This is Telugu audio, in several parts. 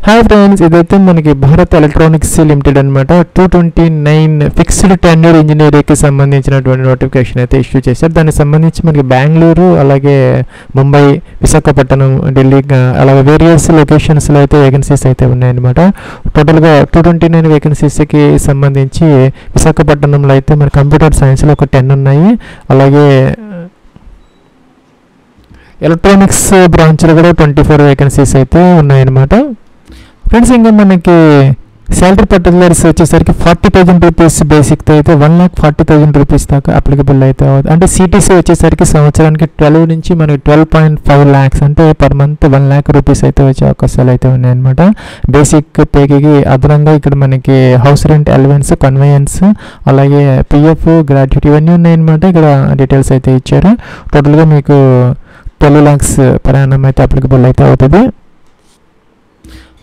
హాయ్ ఫ్రెండ్స్, ఇదైతే మనకి భారత్ ఎలక్ట్రానిక్స్ లిమిటెడ్ అనమాట 229 ఫిక్స్డ్ టెన్యూర్ ఇంజనీరింగ్కి సంబంధించినటువంటి నోటిఫికేషన్ అయితే ఇష్యూ చేశారు. దానికి సంబంధించి మనకి బెంగళూరు, అలాగే ముంబై, విశాఖపట్నం, ఢిల్లీ, అలాగే వేరియస్ లొకేషన్స్లో అయితే వేకెన్సీస్ అయితే ఉన్నాయన్నమాట. టోటల్గా 229 వేకెన్సీస్కి సంబంధించి విశాఖపట్నంలో అయితే మన కంప్యూటర్ సైన్స్లో ఒక 10 ఉన్నాయి. అలాగే ఎలక్ట్రానిక్స్ బ్రాంచ్లో కూడా 24 వేకెన్సీస్ అయితే ఉన్నాయన్నమాట. ఫ్రెండ్స్, ఇంకా మనకి శాలరీ పర్టికులర్స్ వచ్చేసరికి 40,000 రూపీస్ బేసిక్తో అయితే 1,40,000 రూపీస్ దాకా అప్లికబుల్ అయితే అవుతుంది. అంటే సిటీసీ వచ్చేసరికి సంవత్సరానికి 12 నుంచి మనకి 12.5 lakhs అంటే పర్ మంత్ 1 lakh రూపీస్ అయితే వచ్చే అవకాశాలు అయితే ఉన్నాయన్నమాట. బేసిక్ పేకి అదనంగా ఇక్కడ మనకి హౌస్ రెంట్ అలవెన్స్, కన్వెయన్స్, అలాగే పిఎఫ్, గ్రాట్యుటీ ఇవన్నీ ఉన్నాయన్నమాట. ఇక్కడ డీటెయిల్స్ అయితే ఇచ్చారు. టోటల్గా మీకు 12 lakhs per annum అయితే అప్లికబుల్ అయితే అవుతుంది.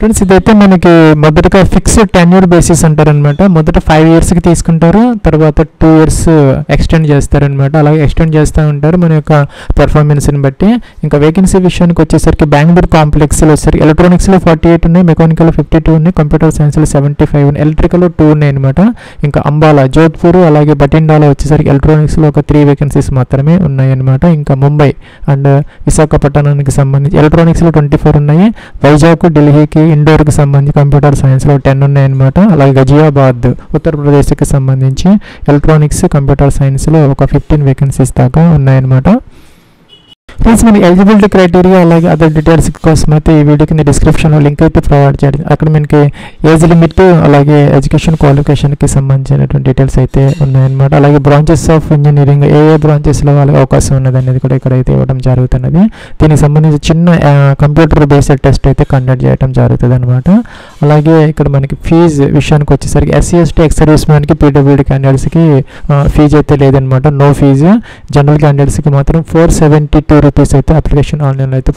ఫ్రెండ్స్, ఇదైతే మనకి మొదటగా ఫిక్స్డ్ టెన్యూర్ బేసిస్ అంటారనమాట. మొదట 5 yearsకి తీసుకుంటారు, తర్వాత 2 years ఎక్స్టెండ్ చేస్తారనమాట. అలాగే ఎక్స్టెండ్ చేస్తూ ఉంటారు మన యొక్క పెర్ఫార్మెన్స్ని బట్టి. ఇంకా వేకెన్సీ విషయానికి వచ్చేసరికి బెంగళూరు కాంప్లెక్స్లో వచ్చేసరికి ఎలక్ట్రానిక్స్లో 48 ఉన్నాయి, మెకానికల్ 52 ఉన్నాయి, కంప్యూటర్ సైన్స్లో 75 ఉన్నాయి, ఎలక్ట్రికల్లో 2 ఉన్నాయి అనమాట. ఇంకా అంబాలా, జోధ్పూర్, అలాగే బటిండాలో వచ్చేసరికి ఎలక్ట్రానిక్స్లో ఒక 3 వేకెన్సీస్ మాత్రమే ఉన్నాయన్నమాట. ఇంకా ముంబై అండ్ విశాఖపట్నానికి సంబంధించి ఎలక్ట్రానిక్స్లో 24 ఉన్నాయి. వైజాగ్, ఢిల్లీకి, ఇండోర్కి సంబంధించి కంప్యూటర్ సైన్స్లో 10 ఉన్నాయన్నమాట. అలాగే గజియాబాద్, ఉత్తరప్రదేశ్కి సంబంధించి ఎలక్ట్రానిక్స్, కంప్యూటర్ సైన్స్లో ఒక 15 వేకెన్సీస్ దాకా ఉన్నాయన్నమాట. ఫ్రెండ్స్, మనకి ఎలిజిబిలిటీ క్రైటీరియా అలాగే అదర్ డీటెయిల్స్ కోసం అయితే ఈ వీడియో కింద డిస్క్రిప్షన్లో లింక్ అయితే ప్రొవైడ్ చేయండి. అక్కడ మనకి ఏజ్ లిమిట్, అలాగే ఎడ్యుకేషన్ క్వాలిఫికేషన్కి సంబంధించినటువంటి డీటెయిల్స్ అయితే ఉన్నాయన్నమాట. అలాగే బ్రాంచెస్ ఆఫ్ ఇంజనీరింగ్ ఏ బ్రాంచెస్లో వాళ్ళకి అవకాశం ఉన్నది అనేది కూడా ఇక్కడైతే ఇవ్వడం జరుగుతున్నది. దీనికి సంబంధించి చిన్న కంప్యూటర్ బేస్డ్ టెస్ట్ అయితే కండక్ట్ చేయడం జరుగుతుంది అనమాట. అలాగే ఇక్కడ మనకి ఫీజు విషయానికి వచ్చేసరికి ఎస్సీ, ఎస్టీ, ఎక్స్ సర్వీస్ మ్యాన్కి, పీడబ్ల్యూడీ క్యాండిడేట్స్కి ఫీజు అయితే లేదనమాట. No fee. జనరల్ క్యాండిడేట్స్కి మాత్రం 472 రూపీస్ అయితే అప్లికేషన్ ఆన్లైన్లో అయితే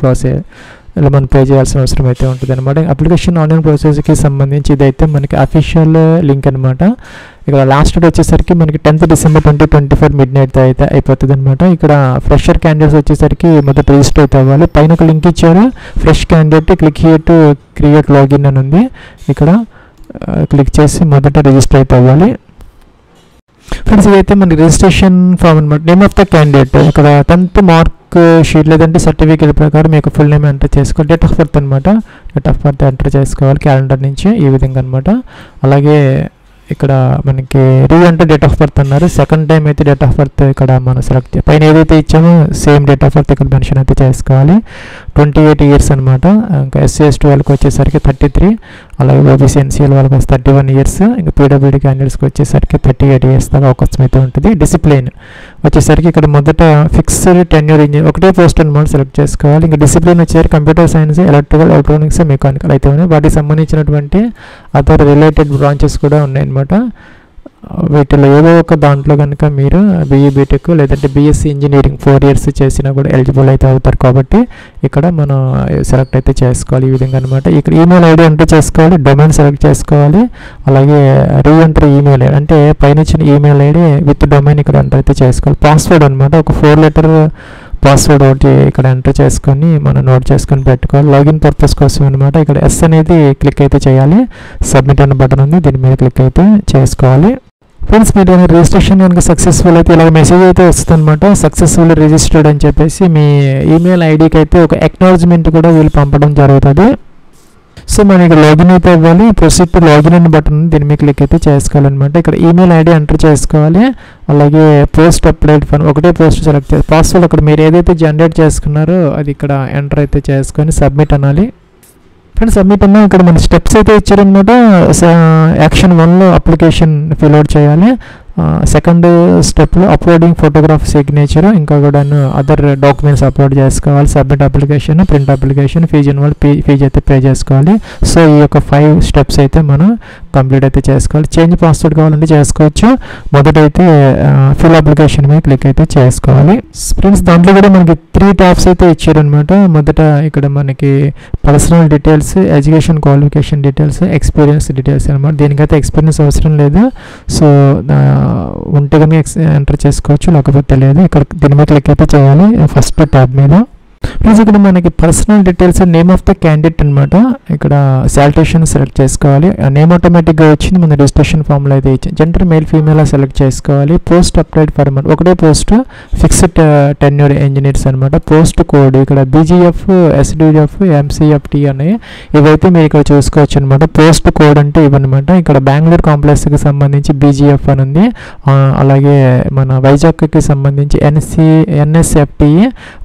మనం పే చేయాల్సిన అవసరం అయితే ఉంటుంది అనమాట. అప్లికేషన్ ఆన్లైన్ ప్రాసెస్కి సంబంధించి ఇదైతే మనకి అఫీషియల్ లింక్ అనమాట. ఇక్కడ లాస్ట్ డేట్ వచ్చేసరికి మనకి 10th December 2024 midnight అయితే అయిపోతుంది అనమాట. ఇక్కడ ఫ్రెషర్ క్యాండిడేట్స్ వచ్చేసరికి మొదట రిజిస్టర్ అయితే అవ్వాలి. పైన ఒక లింక్ ఇచ్చారు, fresh candidate click here to create login అని ఉంది. ఇక్కడ క్లిక్ చేసి మొదట రిజిస్టర్ అయితే అవ్వాలి. ఫ్రెండ్స్, ఇదైతే మనకి రిజిస్ట్రేషన్ ఫామ్ అనమాట. నేమ్ ఆఫ్ ద క్యాండిడేట్ ఇక్కడ 10th మార్క్ షీట్ లేదంటే సర్టిఫికేట్ ప్రకారం మీకు ఫుల్ నేమ్ ఎంటర్ చేసుకోవాలి. డేట్ ఆఫ్ బర్త్ అనమాట. డేట్ ఆఫ్ బర్త్ ఎంటర్ చేసుకోవాలి క్యాలెండర్ నుంచి ఈ విధంగా అనమాట. అలాగే ఇక్కడ మనకి అంటే డేట్ ఆఫ్ బర్త్ అన్నారు. సెకండ్ టైం అయితే డేట్ ఆఫ్ బర్త్ ఇక్కడ మనం సెలెక్ట్ పైన ఏదైతే ఇచ్చామో సేమ్ డేట్ ఆఫ్ బర్త్ ఇక్కడ మెన్షన్ అయితే చేసుకోవాలి. 28 years అనమాట. ఇంకా ఎస్సీ, ఎస్టీ వాళ్ళకి వచ్చేసరికి 33, అలాగే ఓబీసీ, ఎన్సీఎల్ వాళ్ళకి 31 years, ఇంకా పీడబ్ల్యూడీ క్యాండిడేట్స్కి వచ్చేసరికి 38 years దాకా అవకాశం అయితే ఉంటుంది. డిసిప్లిన్ వచ్చేసరికి ఇక్కడ మొదట ఫిక్స్డ్ టెన్యూర్ ఇంజనీర్ ఒకటే పోస్ట్ అనమాట సెలెక్ట్ చేసుకోవాలి. ఇంకా డిసిప్లిన్ వచ్చేసరికి computer science, electrical, electronics, mechanical అయితే ఉన్నాయి. వాటికి సంబంధించినటువంటి అదర్ రిలేటెడ్ బ్రాంచెస్ కూడా ఉన్నాయన్నమాట. వీటిలో ఏదో ఒక దాంట్లో కనుక మీరు బీఈ, బీటెక్ లేదంటే బీఎస్సీ ఇంజనీరింగ్ 4 years చేసినా కూడా ఎలిజిబుల్ అయితే అవుతారు. కాబట్టి ఇక్కడ మనం సెలెక్ట్ అయితే చేసుకోవాలి ఈ విధంగా అనమాట. ఇక్కడ ఈమెయిల్ ఐడి ఎంటర్ చేసుకోవాలి, డొమైన్ సెలెక్ట్ చేసుకోవాలి. అలాగే రీఎంటర్ ఈమెయిల్ ఐడి అంటే పైన ఇచ్చిన ఈమెయిల్ ఐడి విత్ డొమైన్ ఇక్కడ ఎంటర్ అయితే చేసుకోవాలి. పాస్వర్డ్ అనమాట, ఒక 4-letter పాస్వర్డ్ ఒకటి ఇక్కడ ఎంటర్ చేసుకొని మనం నోట్ చేసుకొని పెట్టుకోవాలి. లాగిన్ పర్పస్ కోసం అనమాట. ఇక్కడ ఎస్ అనేది క్లిక్ అయితే చేయాలి. సబ్మిట్ అన్న బటన్ ఉంది, దీని మీద క్లిక్ అయితే చేసుకోవాలి. ఫ్రెండ్స్, మీరు రిజిస్ట్రేషన్ కనుక సక్సెస్ఫుల్ అయితే ఇలా మెసేజ్ అయితే వస్తుంది అనమాట. సక్సెస్ఫుల్ రిజిస్టర్డ్ అని చెప్పేసి మీ ఈమెయిల్ ఐడికి అయితే ఒక అక్నాలెడ్జ్మెంట్ కూడా వీళ్ళు పంపడం జరుగుతుంది. సో మనకి లాగిన్ అయితే ఇవ్వాలి. ప్రొసీడ్ టు లాగిన్ అనే బటన్ దీని మీద క్లిక్ అయితే చేసుకోవాలన్నమాట. ఇక్కడ ఈమెయిల్ ఐడి ఎంటర్ చేసుకోవాలి. అలాగే పోస్ట్ అప్లైడ్ ఫర్ ఒకటే పోస్ట్ సెలెక్ట్ చేయాలి. పాస్వర్డ్ అక్కడ మీరు ఏదైతే జనరేట్ చేసుకున్నారో అది ఇక్కడ ఎంటర్ అయితే చేసుకొని సబ్మిట్ అనాలి. ఫ్రెండ్స్, సబ్మిట్ అన్నా ఇక్కడ మన స్టెప్స్ అయితే ఇచ్చారనమాట. యాక్షన్ 1లో అప్లికేషన్ ఫిల్ అవుట్ చేయాలి. సెకండ్ స్టెప్లో అప్లోడింగ్ ఫోటోగ్రాఫ్, సిగ్నేచర్, ఇంకా కూడా అదర్ డాక్యుమెంట్స్ అప్లోడ్ చేసుకోవాలి. Submit application, print application, fee involve fee అయితే పే చేసుకోవాలి. సో ఈ యొక్క 5 steps అయితే మనం కంప్లీట్ అయితే చేసుకోవాలి. చేంజ్ పాస్వర్డ్ కావాలంటే చేసుకోవచ్చు. మొదటైతే ఫిల్ అప్లికేషన్ మీద క్లిక్ అయితే చేసుకోవాలి. ఫ్రెండ్స్, దాంట్లో కూడా మనకి 3 tabs అయితే ఇచ్చారనమాట. మొదట ఇక్కడ మనకి personal details, education qualification details, experience details అనమాట. దీనికైతే ఎక్స్పీరియన్స్ అవసరం లేదు. సో ఉంటే కనుక ఎంటర్ చేసుకోవచ్చు, లేకపోతే లేదు. ఇక్కడ దీని మీద క్లిక్ అయితే చేయాలి ఫస్ట్ ట్యాబ్ మీద. ప్లస్ ఇక్కడ మనకి personal details name of the candidate అనమాట. ఇక్కడ శాలరేషన్ సెలెక్ట్ చేసుకోవాలి. నేమ్ ఆటోమేటిక్గా వచ్చింది, మన రిజిస్ట్రేషన్ ఫామ్లో అయితే ఇచ్చింది. జెండర్ మేల్ ఫీమేల్ సెలెక్ట్ చేసుకోవాలి. పోస్ట్ అప్లైడ్ ఫర్ ఒకటే పోస్ట్, ఫిక్స్డ్ టెన్యూర్ ఇంజనీర్స్ అనమాట. పోస్ట్ కోడ్ ఇక్కడ బీజీఎఫ్, ఎస్డిఎఫ్, ఎంసీఎఫ్టీ అనేవి ఇవైతే మీరు ఇక్కడ చూసుకోవచ్చు అనమాట. పోస్ట్ కోడ్ అంటే ఇవన్నమాట. ఇక్కడ బెంగళూరు కాంప్లెక్స్కి సంబంధించి బీజీఎఫ్ అని ఉంది, అలాగే మన వైజాగ్కి సంబంధించి ఎన్ఎస్ఎఫ్టీ,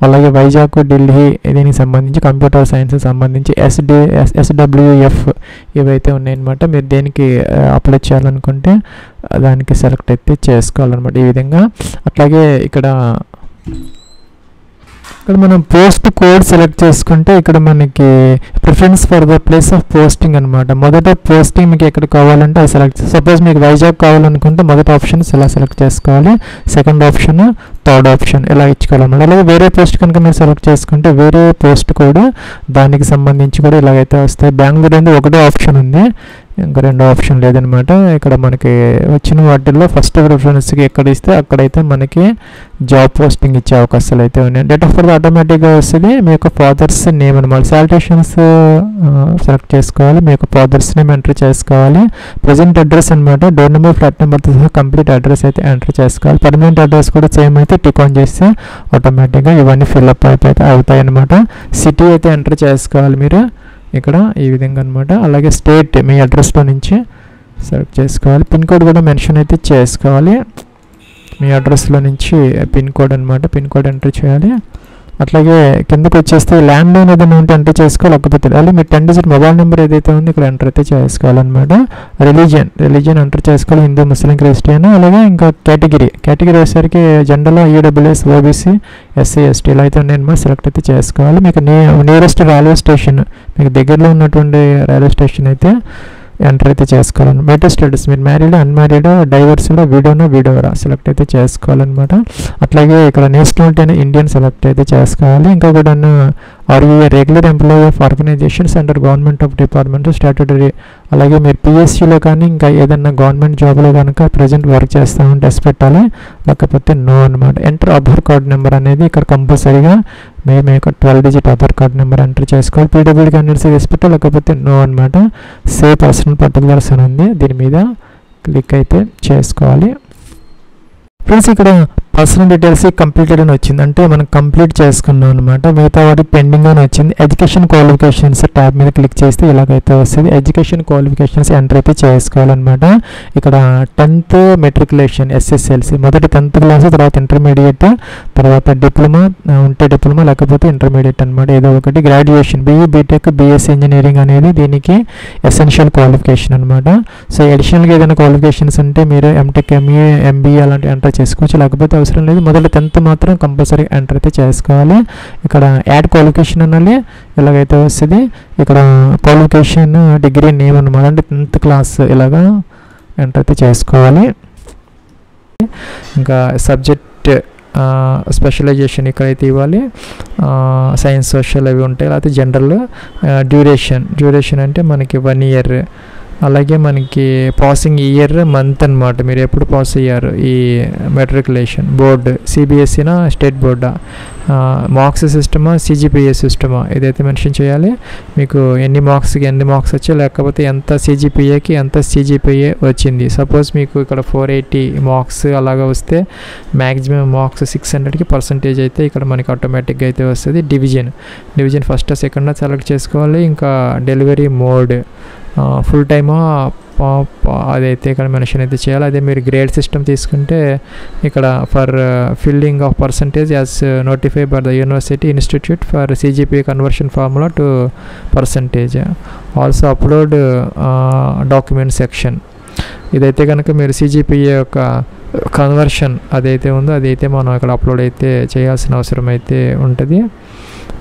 అలాగే వైజాగ్, ఢిల్లీ దీనికి సంబంధించి కంప్యూటర్ సైన్స్ సంబంధించి ఎస్డబ్ల్యూఎఫ్ ఇవైతే ఉన్నాయన్నమాట. మీరు దేనికి అప్లై చేయాలనుకుంటే దానికి సెలెక్ట్ అయితే చేసుకోవాలన్నమాట ఈ విధంగా. అట్లాగే ఇక్కడ మనం పోస్ట్ కోడ్ సెలెక్ట్ చేసుకుంటే ఇక్కడ మనకి preference for the place of posting అనమాట. మొదట పోస్టింగ్ మీకు ఎక్కడ కావాలంటే అది సెలెక్ట్, సపోజ్ మీకు వైజాగ్ కావాలనుకుంటే మొదటి ఆప్షన్ ఇలా సెలెక్ట్ చేసుకోవాలి, సెకండ్ ఆప్షన్, థర్డ్ ఆప్షన్ ఇలా ఇచ్చుకోవాలన్నమాట. అలాగే వేరే పోస్ట్ కనుక మీరు సెలెక్ట్ చేసుకుంటే వేరే పోస్ట్ కూడా దానికి సంబంధించి కూడా ఇలాగైతే వస్తాయి. బెంగళూరు అనేది ఒకటే ఆప్షన్ ఉంది, ఇంకా రెండో ఆప్షన్ లేదనమాట. ఇక్కడ మనకి వచ్చిన వాటిల్లో ఫస్ట్ ప్రిఫరెన్స్కి ఎక్కడ ఇస్తే అక్కడైతే మనకి జాబ్ పోస్టింగ్ ఇచ్చే అవకాశాలు అయితే ఉన్నాయి. డేట్ ఆఫ్ బర్త్ ఆటోమేటిక్గా వస్తుంది. మీ యొక్క ఫాదర్స్ నేమ్ అనమాట. శాలరేషన్స్ సెలెక్ట్ చేసుకోవాలి, మీ యొక్క ఫాదర్స్ నేమ్ ఎంటర్ చేసుకోవాలి. ప్రజెంట్ అడ్రస్ అనమాట, డోర్ నెంబర్, ఫ్లాట్ నెంబర్తో సహా కంప్లీట్ అడ్రస్ అయితే ఎంటర్ చేసుకోవాలి. పర్మనెంట్ అడ్రస్ కూడా సేమ్ అయితే టిక్ ఆన్ చేస్తే ఆటోమేటిక్గా ఇవన్నీ ఫిల్అప్ అయితే అవుతాయి అనమాట. సిటీ అయితే ఎంటర్ చేసుకోవాలి మీరు ఇక్కడ ఈ విధంగా అనమాట. అలాగే స్టేట్ మీ అడ్రస్లో నుంచి సెలెక్ట్ చేసుకోవాలి. పిన్ కోడ్ కూడా మెన్షన్ అయితే చేసుకోవాలి. మీ అడ్రస్లో నుంచి పిన్ కోడ్ అనమాట, పిన్ కోడ్ ఎంటర్ చేయాలి. అట్లాగే కిందకు వచ్చేస్తే ల్యాండ్ లైన్ ఏదైనా ఉంటే ఎంటర్ చేసుకోవాలి, లేకపోతే అలాగే మీ 10 డిజిట్ మొబైల్ నెంబర్ ఏదైతే ఉందో ఇక్కడ ఎంటర్ అయితే చేసుకోవాలన్నమాట. రిలీజియన్ ఎంటర్ చేసుకోవాలి, హిందూ, ముస్లిం, క్రిస్టియన్. అలాగే ఇంకా కేటగిరీ వచ్చేసరికి general, EWS, OBC, SC, ST ఇలా అయితే ఉన్నాయన్నమాట. సెలెక్ట్ అయితే చేసుకోవాలి. మీకు నియరెస్ట్ రైల్వే స్టేషన్, మీకు దగ్గరలో ఉన్నటువంటి రైల్వే స్టేషన్ అయితే ఎంటర్ అయితే చేసుకోవాలన్నమాట. మేటర్ స్టేటస్ మీరు మ్యారీడా, అన్మ్యారీడా, డైవర్స్లో, వీడియోరా సెలెక్ట్ అయితే చేసుకోవాలన్నమాట. అట్లాగే ఇక్కడ నేషనాలిటీ అనే ఇండియన్ సెలెక్ట్ అయితే చేసుకోవాలి. ఇంకా కూడా are you regular employee of organisations under government of department statutory. అలాగే మీరు పిఎస్సీలో కానీ ఇంకా ఏదన్నా గవర్నమెంట్ జాబ్లో కనుక ప్రజెంట్ వర్క్ చేస్తూ ఉంటే ఎస్ పెట్టాలి, లేకపోతే నో అనమాట. ఎంటర్ ఆధార్ కార్డ్ నెంబర్ అనేది ఇక్కడ కంపల్సరీగా మీ యొక్క 12 digit Aadhaar card number enter చేసుకోవాలి. పీడబ్ల్యూడీ క్యాండిడేట్స్ ఎస్ పెట్టాలి, లేకపోతే నో అనమాట. సేవ్ పర్సనల్ పర్టికులర్స్ అని ఉంది, దీని మీద క్లిక్ అయితే చేసుకోవాలి. ఫ్రెండ్స్ ఇక్కడ పర్సనల్ డీటెయిల్స్ కంప్లీటెడ్ అని వచ్చింది, అంటే మనం కంప్లీట్ చేసుకున్నాం అనమాట. మిగతా వాటి పెండింగ్ అని వచ్చింది. ఎడ్యుకేషన్ క్వాలిఫికేషన్స్ ట్యాబ్ మీద క్లిక్ చేస్తే ఇలాగైతే వస్తుంది. ఎడ్యుకేషన్ క్వాలిఫికేషన్స్ ఎంటర్ అయితే చేసుకోవాలన్నమాట. ఇక్కడ 10th మెట్రికులేషన్, ఎస్ఎస్ఎల్సి, మొదటి 10th క్లాస్, తర్వాత ఇంటర్మీడియట్, తర్వాత డిప్లొమా ఉంటే డిప్లొమా, లేకపోతే ఇంటర్మీడియట్ అనమాట. ఏదో ఒకటి. Graduation, BE, BTech, BSc engineering అనేది దీనికి ఎసెన్షియల్ క్వాలిఫికేషన్ అనమాట. సో అడిషనల్గా ఏదైనా క్వాలిఫికేషన్స్ ఉంటే మీరు ఎంటెక్, ఎంఈఏ, ఎంబీఏ అలాంటివి ఎంటర్ చేసుకోవచ్చు, లేకపోతే అవసరం లేదు. మొదటి 10th మాత్రం కంపల్సరీ ఎంటర్ అయితే చేసుకోవాలి. ఇక్కడ యాడ్ క్వాలిఫికేషన్ అనాలి, ఇలాగైతే వస్తుంది. ఇక్కడ క్వాలిఫికేషన్ డిగ్రీ నేమ్ అనమాట, అంటే 10th క్లాస్ ఇలాగా ఎంటర్ అయితే చేసుకోవాలి. ఇంకా సబ్జెక్ట్ స్పెషలైజేషన్ ఇక్కడైతే ఇవ్వాలి. సైన్స్, సోషల్ అవి ఉంటాయి, లేకపోతే జనరల్. డ్యూరేషన్ అంటే మనకి 1 year. అలాగే మనకి పాసింగ్ ఇయర్, మంత్ అనమాట, మీరు ఎప్పుడు పాస్ అయ్యారు ఈ మెట్రికులేషన్. బోర్డు సిబిఎస్ఈనా, స్టేట్ బోర్డా, మార్క్స్ సిస్టమా, సిజిపిఏ సిస్టమా ఇదైతే మెన్షన్ చేయాలి. మీకు ఎన్ని మార్క్స్ వచ్చాయి, లేకపోతే ఎంత సిజిపిఏకి ఎంత సిజిపిఏ వచ్చింది. సపోజ్ మీకు ఇక్కడ 480 మార్క్స్ అలాగా వస్తే మ్యాక్సిమం మార్క్స్ 600కి పర్సంటేజ్ అయితే ఇక్కడ మనకి ఆటోమేటిక్గా అయితే వస్తుంది. డివిజన్ ఫస్ట్, సెకండ్ సెలెక్ట్ చేసుకోవాలి. ఇంకా డెలివరీ మోడ్, ఫుల్ టైమా, అదైతే ఇక్కడ మెన్షన్ అయితే చేయాలి. అదే మీరు గ్రేడ్ సిస్టమ్ తీసుకుంటే ఇక్కడ for filling of percentage as notified by the university institute for CGPA conversion formula to percentage. Also upload document section. ఇదైతే కనుక మీరు సిజిపిఏ యొక్క కన్వర్షన్ అదైతే ఉందో అదైతే మనం ఇక్కడ అప్లోడ్ అయితే చేయాల్సిన అవసరం అయితే ఉంటుంది.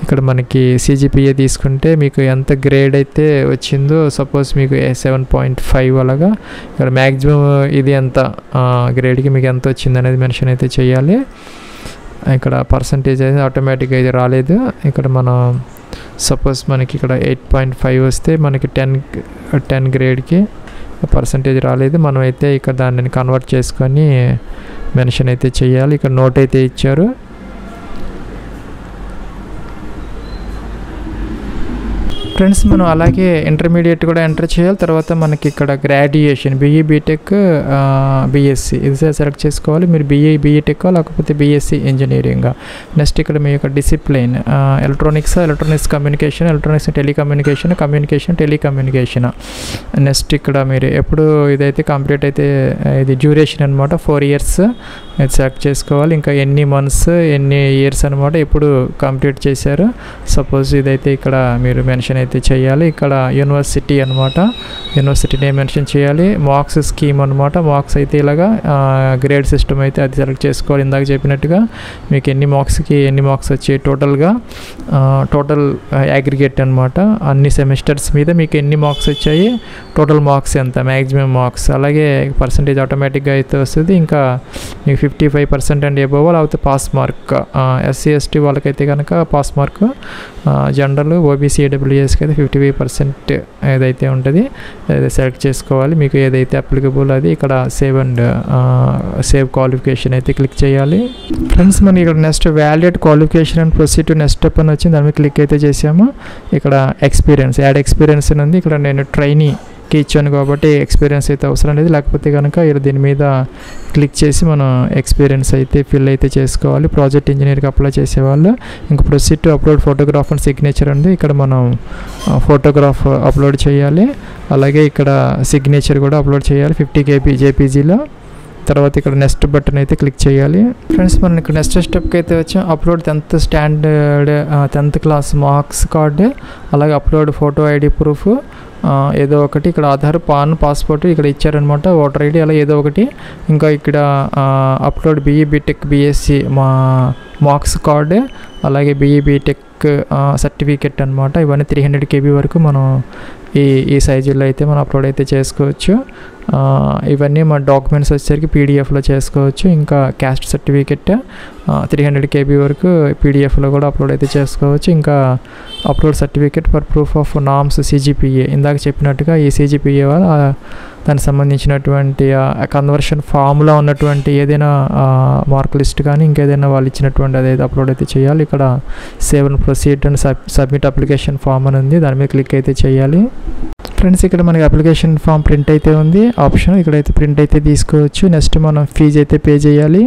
ఇక్కడ మనకి సిజిపిఏ తీసుకుంటే మీకు ఎంత గ్రేడ్ అయితే వచ్చిందో, సపోజ్ మీకు 7.5 అలాగా, ఇక్కడ మ్యాక్సిమం ఇది ఎంత గ్రేడ్కి మీకు ఎంత వచ్చింది అనేది మెన్షన్ అయితే చేయాలి. ఇక్కడ పర్సంటేజ్ అయితే ఆటోమేటిక్గా ఇది రాలేదు. ఇక్కడ మనం సపోజ్ మనకి ఇక్కడ 8.5 వస్తే మనకి 10 గ్రేడ్కి పర్సంటేజ్ రాలేదు. మనం అయితే ఇక్కడ దాన్ని కన్వర్ట్ చేసుకొని మెన్షన్ అయితే చేయాలి. ఇక్కడ నోట్ అయితే ఇచ్చారు. ఫ్రెండ్స్ మనం అలాగే ఇంటర్మీడియట్ కూడా ఎంటర్ చేయాలి. తర్వాత మనకి ఇక్కడ గ్రాడ్యుయేషన్ బీఈ బీటెక్ బీఎస్సీ ఇది సెలెక్ట్ చేసుకోవాలి. మీరు బీఈటెక్ లేకపోతే బీఎస్సీ ఇంజనీరింగ్. నెక్స్ట్ ఇక్కడ మీ యొక్క discipline electronics communication, electronics telecommunication, telecommunication. Next ఇక్కడ మీరు ఎప్పుడు ఇదైతే కంప్లీట్ అయితే ఇది డ్యూరేషన్ అనమాట 4 years ఇది సెలెక్ట్ చేసుకోవాలి. ఇంకా ఎన్ని మంత్స్ ఎన్ని ఇయర్స్ అనమాట ఎప్పుడు కంప్లీట్ చేశారు. సపోజ్ ఇదైతే ఇక్కడ మీరు మెన్షన్ అయితే చేయాలి. ఇక్కడ యూనివర్సిటీ అనమాట, యూనివర్సిటీ నేమ్ మెన్షన్ చేయాలి. మార్క్స్ స్కీమ్ అనమాట, మార్క్స్ అయితే ఇలాగా గ్రేడ్ సిస్టమ్ అయితే అది సెలెక్ట్ చేసుకోవాలి. ఇందాక చెప్పినట్టుగా మీకు ఎన్ని మార్క్స్ వచ్చాయి టోటల్ అగ్రిగేట్ అనమాట. అన్ని సెమిస్టర్స్ మీద మీకు ఎన్ని మార్క్స్ వచ్చాయి, టోటల్ మార్క్స్ ఎంత, మ్యాక్సిమం మార్క్స్, అలాగే పర్సంటేజ్ ఆటోమేటిక్గా అయితే వస్తుంది. ఇంకా మీకు 55% అండ్ ఎబోవ్ లేకపోతే పాస్ మార్క్. ఎస్సీ ఎస్టీ వాళ్ళకైతే కనుక పాస్ మార్క్, జనరల్ ఓబీసీ ఏడబ్ల్యూఎస్కి అయితే 55% ఏదైతే ఉంటుంది అది సెలెక్ట్ చేసుకోవాలి. మీకు ఏదైతే అప్లికబుల్ అది ఇక్కడ సేవ్ క్వాలిఫికేషన్ అయితే క్లిక్ చేయాలి. ఫ్రెండ్స్ మనకి ఇక్కడ next validate qualification and proceed to next step అని వచ్చింది. దాని మీద క్లిక్ అయితే చేసాము. ఇక్కడ ఎక్స్పీరియన్స్ యాడ్ ఎక్స్పీరియన్స్ అని ఉంది. ఇక్కడ నేను ట్రైనీకి ఇచ్చాను కాబట్టి ఎక్స్పీరియన్స్ అయితే అవసరం లేదు. లేకపోతే కనుక దీని మీద క్లిక్ చేసి మనం ఎక్స్పీరియన్స్ అయితే ఫిల్ అయితే చేసుకోవాలి. ప్రాజెక్ట్ ఇంజనీర్కి అప్లై చేసేవాళ్ళు. ఇంకా proceed to upload photograph and signature ఉంది. ఇక్కడ మనం ఫోటోగ్రాఫ్ అప్లోడ్ చేయాలి. అలాగే ఇక్కడ సిగ్నేచర్ కూడా అప్లోడ్ చేయాలి 50 KB జేపీజీలో. తర్వాత ఇక్కడ నెక్స్ట్ బటన్ అయితే క్లిక్ చేయాలి. ఫ్రెండ్స్ మనం ఇక్కడ నెక్స్ట్ స్టెప్కి అయితే వచ్చాం. Upload 10th standard 10th class marks card, అలాగే అప్లోడ్ ఫోటో ఐడి ప్రూఫ్ ఏదో ఒకటి. ఇక్కడ ఆధార్, పాన్, పాస్పోర్ట్ ఇక్కడ ఇచ్చారనమాట, ఓటర్ ఐడి అలా ఏదో ఒకటి. ఇంకా ఇక్కడ upload BE BTech BSc marks card, అలాగే బీఈ బీటెక్ సర్టిఫికెట్ అనమాట. ఇవన్నీ 300 KB వరకు మనం ఈ సైజుల్లో అయితే మనం అప్లోడ్ అయితే చేసుకోవచ్చు. ఇవన్నీ మన డాక్యుమెంట్స్ వచ్చేసరికి పీడిఎఫ్లో చేసుకోవచ్చు. ఇంకా క్యాస్ట్ సర్టిఫికెట్ 300 KB వరకు పీడిఎఫ్లో కూడా అప్లోడ్ అయితే చేసుకోవచ్చు. ఇంకా upload certificate for proof of norms CGPA ఇందాక చెప్పినట్టుగా ఈ CGPA వల్ల దానికి సంబంధించినటువంటి కన్వర్షన్ ఫామ్లో ఉన్నటువంటి ఏదైనా మార్క్ లిస్ట్ కానీ ఇంకేదైనా వాళ్ళు ఇచ్చినటువంటి అదైతే అప్లోడ్ అయితే చేయాలి. ఇక్కడ save and proceed and submit application form అని ఉంది. దాని మీద క్లిక్ అయితే చేయాలి. ఫ్రెండ్స్ ఇక్కడ మనకి అప్లికేషన్ ఫామ్ ప్రింట్ అయితే ఉంది ఆప్షన్, ఇక్కడైతే ప్రింట్ అయితే తీసుకోవచ్చు. నెక్స్ట్ మనం ఫీజు అయితే పే చేయాలి.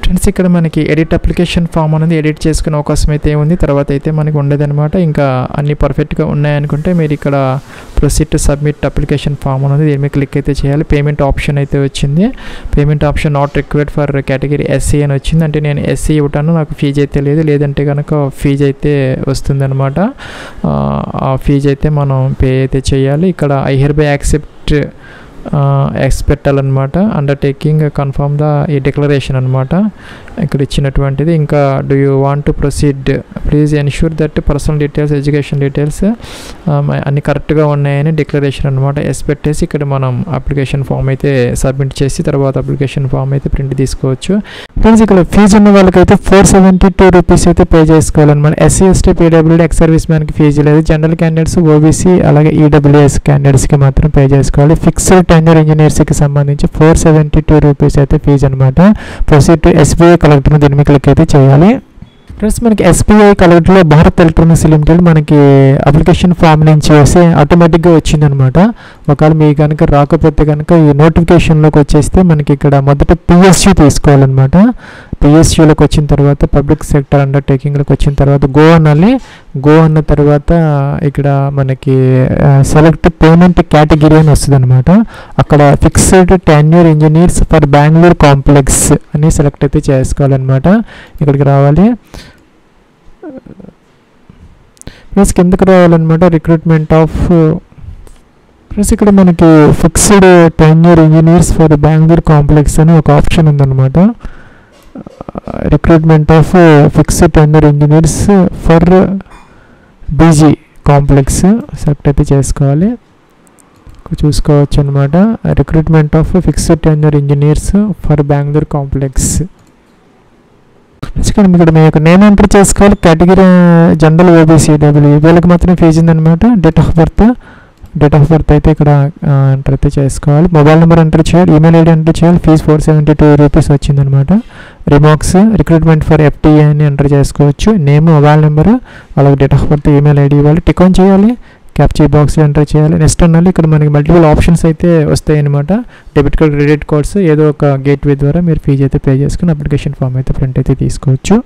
ఫ్రెండ్స్ ఇక్కడ మనకి ఎడిట్ అప్లికేషన్ ఫామ్ అనేది ఎడిట్ చేసుకునే అవకాశం అయితే ఉంది. తర్వాత అయితే మనకి ఉండదన్నమాట. ఇంకా అన్నీ పర్ఫెక్ట్గా ఉన్నాయనుకుంటే మీరు ఇక్కడ proceed to submit application form అనేది దీని మీద క్లిక్ అయితే చేయాలి. పేమెంట్ ఆప్షన్ అయితే వచ్చింది. Payment option not required for category SC అని వచ్చింది. అంటే నేను SC ఇవ్వటాను, నాకు ఫీజు అయితే లేదు. లేదంటే కనుక ఫీజు అయితే వస్తుంది అనమాట. ఆ ఫీజు అయితే మనం పే అయితే చేయాలి. ఇక్కడ ఐ హియర్ బై యాక్సెప్ట్ పెట్టాలన్నమాట. అండర్టేకింగ్ కన్ఫర్మ్ ఈ డిక్లరేషన్ అనమాట ఇక్కడ ఇచ్చినటువంటిది. ఇంకా do you want to proceed please ensure that personal details education details అన్నీ కరెక్ట్గా ఉన్నాయని డిక్లరేషన్ అనమాట. ఎస్ పెట్టేసి ఇక్కడ మనం అప్లికేషన్ ఫామ్ అయితే సబ్మిట్ చేసి తర్వాత అప్లికేషన్ ఫామ్ అయితే ప్రింట్ తీసుకోవచ్చు. ఫ్రెండ్స్ ఇక్కడ ఫీజు ఉన్న వాళ్ళకైతే 472 రూపీస్ అయితే పే చేసుకోవాలన్నమాట. SC ST PWD ex service మ్యాన్కి ఫీజు లేదు. జనరల్ క్యాండిడేట్స్ OBC అలాగే EWS క్యాండిడేట్స్కి మాత్రం పే చేసుకోవాలి. ఫిక్స్డ్ టెన్యూర్ ఇంజనీర్స్కి సంబంధించి 472 రూపీస్ అయితే ఫీజు అనమాట. ప్రొసీడ్ టు SBI కలెక్టర్ దీని మీద క్లిక్ అయితే చేయాలి. ఫ్రెండ్స్ మనకి SBI కలెక్టర్లో భారత్ ఎలక్ట్రానిక్స్ లిమిటెడ్ మనకి అప్లికేషన్ ఫామ్ నుంచి వస్తే ఆటోమేటిక్గా వచ్చిందనమాట. ఒకవేళ మీకు కనుక రాకపోతే కనుక ఈ నోటిఫికేషన్లోకి వచ్చేస్తే మనకి ఇక్కడ మొదట PSU తీసుకోవాలన్నమాట. PSUలోకి వచ్చిన తర్వాత పబ్లిక్ సెక్టర్ అండర్టేకింగ్లోకి వచ్చిన తర్వాత గో అనాలి. గో అన్న తర్వాత ఇక్కడ మనకి సెలెక్ట్ పేమెంట్ కేటగిరీ అని వస్తుంది అనమాట. అక్కడ fixed tenure engineers for Bengaluru complex అని సెలెక్ట్ అయితే చేసుకోవాలన్నమాట. ఇక్కడికి రావాలి. ప్లస్ కిందకి రావాలన్నమాట. రిక్రూట్మెంట్ ఆఫ్ ప్లస్ ఇక్కడ మనకి fixed tenure engineers for Bengaluru complex అని ఒక ఆప్షన్ ఉందన్నమాట. Recruitment of fixed tenure engineers for BG complex select అయితే చేసుకోవాలి. చూసుకోవచ్చు అనమాట. Recruitment of fixed tenure engineers for Bengaluru complex. ఇక్కడ మీ యొక్క నేమ్ ఎంటర్ చేసుకోవాలి. కేటగిరీ జనరల్ OBC EWS వీళ్ళకి మాత్రం ఫీజు ఉందన్నమాట. డేట్ ఆఫ్ బర్త్ అయితే ఇక్కడ ఎంటర్ అయితే చేసుకోవాలి. మొబైల్ నెంబర్ ఎంటర్ చేయాలి. ఈమెయిల్ ID ఎంటర్ చేయాలి. ఫీజు 472 రూపీస్ వచ్చిందనమాట. రిమార్క్స్ రిక్రూట్మెంట్ ఫర్ FTA అని ఎంటర్ చేసుకోవచ్చు. నేమ్, మొబైల్ నెంబర్ అలాగే date of birth, email ID ఇవ్వాలి. టిక్ ఆన్ చేయాలి. క్యాప్చా బాక్స్ ఎంటర్ చేయాలి. నెక్స్ట్ అన్నాలి ఇక్కడ మనకి మల్టిపుల్ ఆప్షన్స్ అయితే వస్తాయి అనమాట. డెబిట్ కార్డ్, క్రెడిట్ కార్డ్స్ ఏదో ఒక గేట్వే ద్వారా మీరు ఫీజు అయితే పే చేసుకుని అప్లికేషన్ ఫామ్ అయితే ప్రింట్ అయితే తీసుకోవచ్చు.